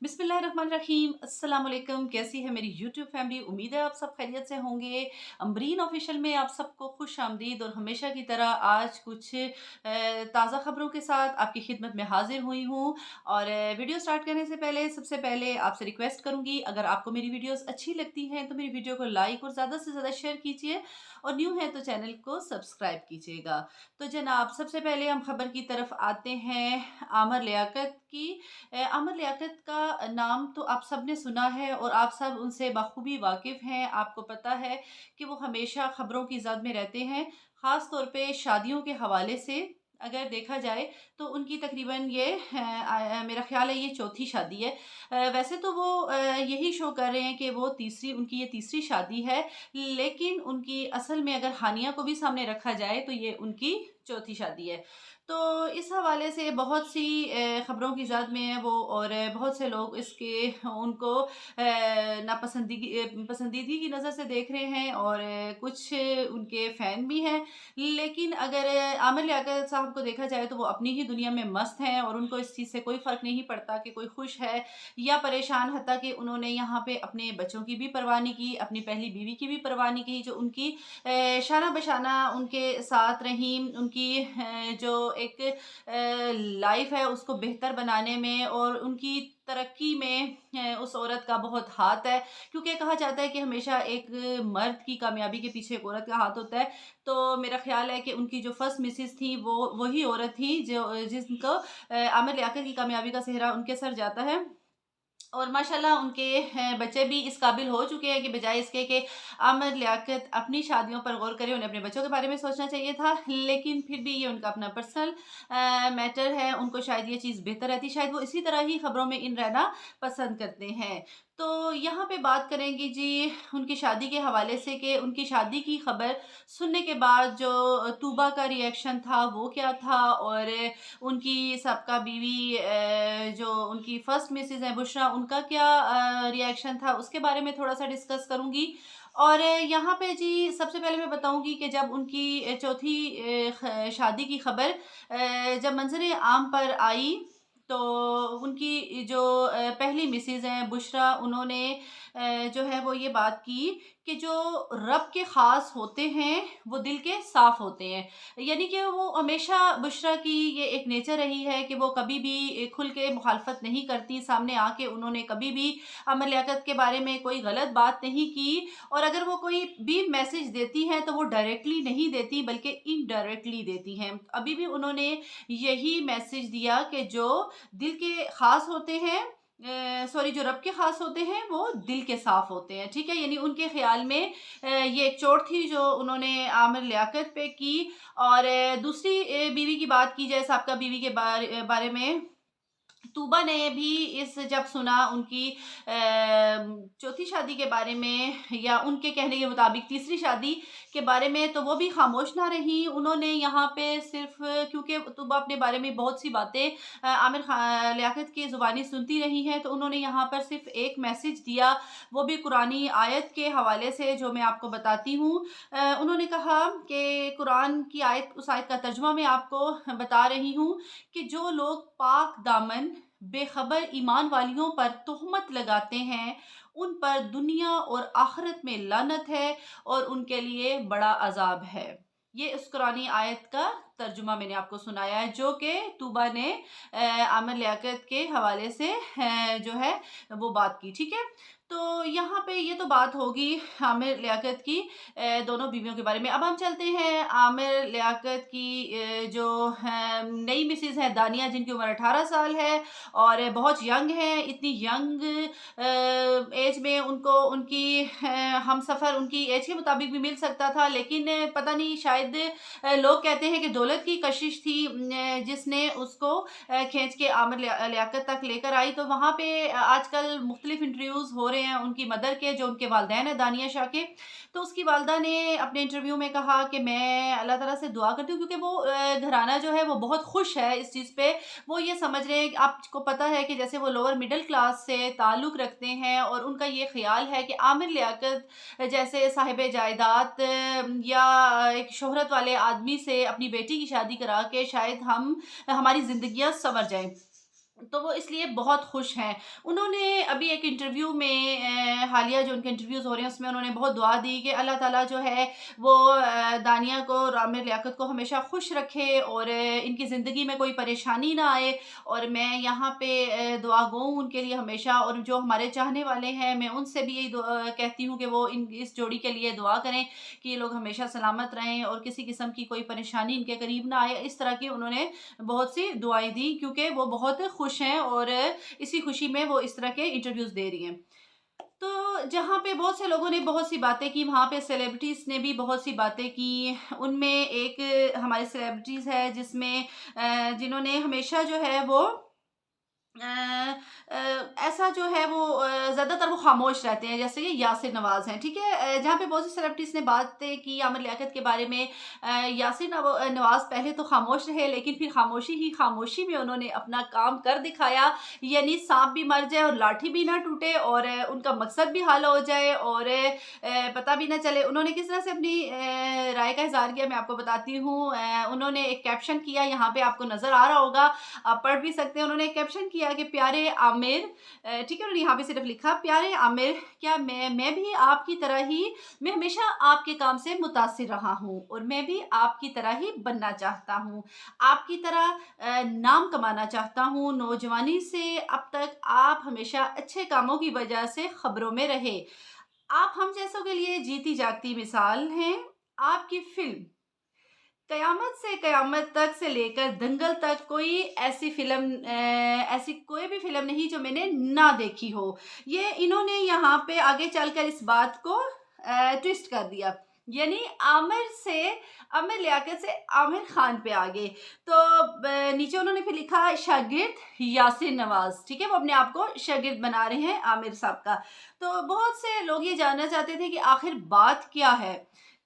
बिस्मिल्लाहिर्रहमानिर्रहीम। अस्सलाम वालेकुम। कैसी है मेरी यूट्यूब फैमिली? उम्मीद है आप सब खैरियत से होंगे। अमरीन ऑफिशियल में आप सबको खुश आमदीद। और हमेशा की तरह आज कुछ ताज़ा ख़बरों के साथ आपकी खिदमत में हाजिर हुई हूँ। और वीडियो स्टार्ट करने से पहले सबसे पहले आपसे रिक्वेस्ट करूँगी, अगर आपको मेरी वीडियोस अच्छी लगती हैं तो मेरी वीडियो को लाइक और ज़्यादा से ज़्यादा शेयर कीजिए, और न्यू है तो चैनल को सब्सक्राइब कीजिएगा। तो जनाब, सबसे पहले हम खबर की तरफ आते हैं। आमर लियाकत की। आमिर लियाकत का नाम तो आप सब ने सुना है और आप सब उनसे बखूबी वाकिफ़ हैं। आपको पता है कि वो हमेशा ख़बरों की ज़द में रहते हैं, ख़ास तौर पे शादियों के हवाले से। अगर देखा जाए तो उनकी तकरीबन ये मेरा ख़्याल है ये चौथी शादी है। वैसे तो वो यही शो कर रहे हैं कि वो उनकी ये तीसरी शादी है, लेकिन उनकी असल में अगर हानिया को भी सामने रखा जाए तो ये उनकी चौथी शादी है। तो इस हवाले से बहुत सी ख़बरों की ज़द में है वो, और बहुत से लोग इसके उनको पसंदीदगी की नज़र से देख रहे हैं, और कुछ उनके फ़ैन भी हैं। लेकिन अगर आमिर लियाकत साहब को देखा जाए तो वो अपनी ही दुनिया में मस्त हैं, और उनको इस चीज़ से कोई फ़र्क नहीं पड़ता कि कोई खुश है या परेशान। हत्ता कि उन्होंने यहाँ पे अपने बच्चों की भी परवाह नहीं की, अपनी पहली बीवी की भी परवाह नहीं की, जो उनकी शाना बशाना उनके साथ रहीं। उनकी जो एक लाइफ है उसको बेहतर बनाने में और उनकी तरक्की में उस औरत का बहुत हाथ है। क्योंकि कहा जाता है कि हमेशा एक मर्द की कामयाबी के पीछे एक औरत का हाथ होता है। तो मेरा ख़्याल है कि उनकी जो फर्स्ट मिसेज़ थी वो वही औरत थी जो जिनको आमिर लियाकत की कामयाबी का सेहरा उनके सर जाता है। और माशाल्लाह उनके बच्चे भी इस काबिल हो चुके हैं कि बजाय इसके कि आमिर लियाकत अपनी शादियों पर गौर करें, उन्हें अपने बच्चों के बारे में सोचना चाहिए था। लेकिन फिर भी ये उनका अपना पर्सनल मैटर है, उनको शायद ये चीज़ बेहतर रहती, शायद वो इसी तरह ही खबरों में इन रहना पसंद करते हैं। तो यहाँ पे बात करेंगे जी उनकी शादी के हवाले से, कि उनकी शादी की खबर सुनने के बाद जो तूबा का रिएक्शन था वो क्या था, और उनकी सबका बीवी जो उनकी फर्स्ट मिसेज़ हैं बुशरा, उनका क्या रिएक्शन था, उसके बारे में थोड़ा-सा डिस्कस करूँगी। और यहाँ पे जी सबसे पहले मैं बताऊँगी कि जब उनकी चौथी शादी की खबर जब मंज़र आम पर आई, तो उनकी जो पहली मिसेज़ हैं बुशरा, उन्होंने जो है वो ये बात की कि जो रब के ख़ास होते हैं वो दिल के साफ़ होते हैं। यानी कि वो हमेशा बुशरा की ये एक नेचर रही है कि वो कभी भी खुल के मुखालफत नहीं करती। सामने आके उन्होंने कभी भी आमिर लियाकत के बारे में कोई गलत बात नहीं की, और अगर वो कोई भी मैसेज देती हैं तो वो डायरेक्टली नहीं देती बल्कि इनडायरेक्टली देती हैं। अभी भी उन्होंने यही मैसेज दिया कि जो दिल के ख़ास होते हैं, सॉरी, जो रब के ख़ास होते हैं वो दिल के साफ़ होते हैं, ठीक है? यानी उनके ख़्याल में ये एक चोट थी जो उन्होंने आमिर लियाकत पे की। और दूसरी बीवी की बात की जाए, साबका बीवी के बारे में, तूबा ने भी इस जब सुना उनकी चौथी शादी के बारे में, या उनके कहने के मुताबिक तीसरी शादी के बारे में, तो वो भी खामोश ना रहीं। उन्होंने यहाँ पे सिर्फ़, क्योंकि तूबा अपने बारे में बहुत सी बातें लियाकत की ज़ुबानी सुनती रही हैं, तो उन्होंने यहाँ पर सिर्फ़ एक मैसेज दिया, वो भी कुरानी आयत के हवाले से जो मैं आपको बताती हूँ। उन्होंने कहा कि कुरान की आयत, उस आयत का तर्जुमा मैं आपको बता रही हूँ कि जो लोग पाक दामन बेखबर ईमान वालियों पर तोहमत लगाते हैं, उन पर दुनिया और आखिरत में लानत है और उनके लिए बड़ा अजाब है। ये उस कुरानी आयत का तर्जुमा मैंने आपको सुनाया है, जो कि तूबा ने आमिर लियाकत के हवाले से जो है वो बात की, ठीक है? तो यहाँ पे ये तो बात होगी आमिर लियाकत की दोनों बीवियों के बारे में। अब हम चलते हैं आमिर लियाकत की जो नई मिसेज़ है दानिया, जिनकी उम्र 18 साल है और बहुत यंग हैं। इतनी यंग एज में उनको उनकी हमसफ़र उनकी एज के मुताबिक भी मिल सकता था, लेकिन पता नहीं, शायद लोग कहते हैं कि दौलत की कशिश थी जिसने उसको खींच के आमिर लियाकत तक लेकर आई। तो वहाँ पे आजकल मुख्तलिफ इंटरव्यूज़ हो रहे हैं उनकी मदर के, जो उनके वालिदैन हैं दानिया शाह के। तो उसकी वालिदा ने अपने इंटरव्यू में कहा कि मैं अल्लाह ताला से दुआ करती हूँ, क्योंकि वो घराना जो है वो बहुत खुश है इस चीज़ पे। वो ये समझ रहे हैं कि आपको पता है कि जैसे वो लोअर मिडल क्लास से ताल्लुक़ रखते हैं, और उनका ये ख़्याल है कि आमिर लियाकत जैसे साहिब जायदाद या एक शोहरत वाले आदमी से अपनी बेटी की शादी करा के शायद हमारी ज़िंदगियाँ सँवर जाएँ। तो वो इसलिए बहुत खुश हैं। उन्होंने अभी एक इंटरव्यू में हालिया जो उनके इंटरव्यूज़ हो रहे हैं उसमें उन्होंने बहुत दुआ दी कि अल्लाह ताला जो है वो दानिया को और आमिर लियाकत को हमेशा खुश रखे और इनकी ज़िंदगी में कोई परेशानी ना आए और मैं यहाँ पे दुआ गो हूँ उनके लिए हमेशा और जो हमारे चाहने वाले हैं मैं उनसे भी यही कहती हूँ कि वो इन इस जोड़ी के लिए दुआ करें कि ये लोग हमेशा सलामत रहें और किसी किस्म की कोई परेशानी इनके करीब ना आए। इस तरह की उन्होंने बहुत सी दुआएँ दी क्योंकि वो बहुत खुश हैं और इसी खुशी में वो इस तरह के इंटरव्यूज़ दे रही हैं। तो जहाँ पे बहुत से लोगों ने बहुत सी बातें की, वहाँ पे सेलिब्रिटीज़ ने भी बहुत सी बातें की। उनमें एक हमारे सेलिब्रिटीज़ है जिसमें जिन्होंने हमेशा जो है वो अ अ, ऐसा जो है वो ज़्यादातर वो खामोश रहते हैं, जैसे कि यासिर नवाज़ हैं, ठीक है? जहाँ पे बहुत सी सेलिब्रिटीज़ ने बातें की आमिर लियाकत के बारे में। यासिर नवाज़ पहले तो खामोश रहे, लेकिन फिर खामोशी ही खामोशी में उन्होंने अपना काम कर दिखाया। यानी साँप भी मर जाए और लाठी भी ना टूटे और उनका मकसद भी हल हो जाए और पता भी ना चले। उन्होंने किस तरह से अपनी राय का इज़हार किया, मैं आपको बताती हूँ। उन्होंने एक कैप्शन किया, यहाँ पे आपको नज़र आ रहा होगा, आप पढ़ भी सकते हैं। उन्होंने एक कैप्शन किया कि प्यारे आमिर, ठीक है, उन्होंने यहाँ पे सिर्फ लिखा प्यारे आमिर, क्या मैं भी आपकी तरह ही, मैं हमेशा आपके काम से मुतासिर रहा हूँ और मैं भी आपकी तरह ही बनना चाहता हूँ, आपकी तरह नाम कमाना चाहता हूँ। नौजवानी से अब तक आप हमेशा अच्छे कामों की वजह से खबरों में रहे। आप हम जैसों के लिए जीती जागती मिसाल हैं। आपकी फिल्म कयामत से कयामत तक से लेकर दंगल तक कोई ऐसी फ़िल्म ऐसी कोई भी फ़िल्म नहीं जो मैंने ना देखी हो। ये इन्होंने यहाँ पे आगे चलकर इस बात को ट्विस्ट कर दिया। यानी आमिर लियाकत से आमिर खान पे आ गए। तो नीचे उन्होंने फिर लिखा शागिर्द यासिर नवाज़, ठीक है? वो अपने आप को शागिर्द बना रहे हैं आमिर साहब का। तो बहुत से लोग ये जानना चाहते थे कि आखिर बात क्या है?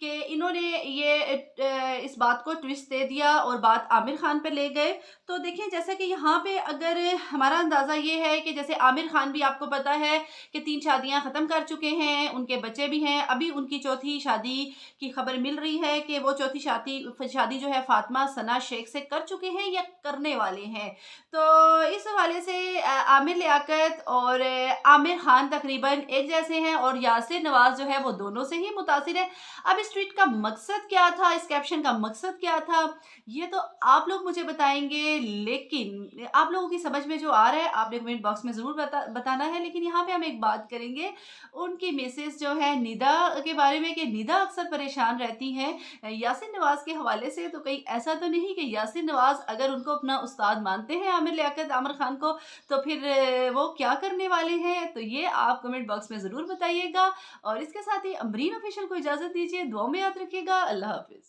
कि इन्होंने ये इस बात को ट्विस्ट दे दिया और बात आमिर खान पे ले गए। तो देखिए जैसा कि यहाँ पे अगर हमारा अंदाज़ा ये है कि जैसे आमिर खान भी आपको पता है कि 3 शादियाँ ख़त्म कर चुके हैं, उनके बच्चे भी हैं। अभी उनकी चौथी शादी की खबर मिल रही है कि वो चौथी शादी जो है फ़ातिमा सना शेख से कर चुके हैं या करने वाले हैं। तो इस हवाले से आमिर लियाकत और आमिर खान तकरीबन एक जैसे हैं और यासिर नवाज़ जो है वो दोनों से ही मुतासिर है। अब इस ट्वीट का मकसद क्या था? इस कैप्शन का मकसद क्या था? ये तो आप लोग मुझे बताएँगे, लेकिन आप लोगों की समझ में जो आ रहा है, आपने कमेंट बॉक्स में ज़रूर बताना है। लेकिन यहाँ पे हम एक बात करेंगे, उनकी मिसेज़ जो है निदा के बारे में कि निदा अक्सर परेशान रहती हैं यासिर नवाज़ के हवाले से। तो कहीं ऐसा तो नहीं कि यासिर नवाज़ अगर उनको अपना उस्ताद मानते हैं आमिर लियाकत आमिर खान को, तो फिर वो क्या करने वाले हैं? तो ये आप कमेंट बॉक्स में ज़रूर बताइएगा। और इसके साथ ही अमरीन ऑफिशियल को इजाज़त दीजिए। दुआ में याद रखिएगा। अल्लाह हाफ़िज़।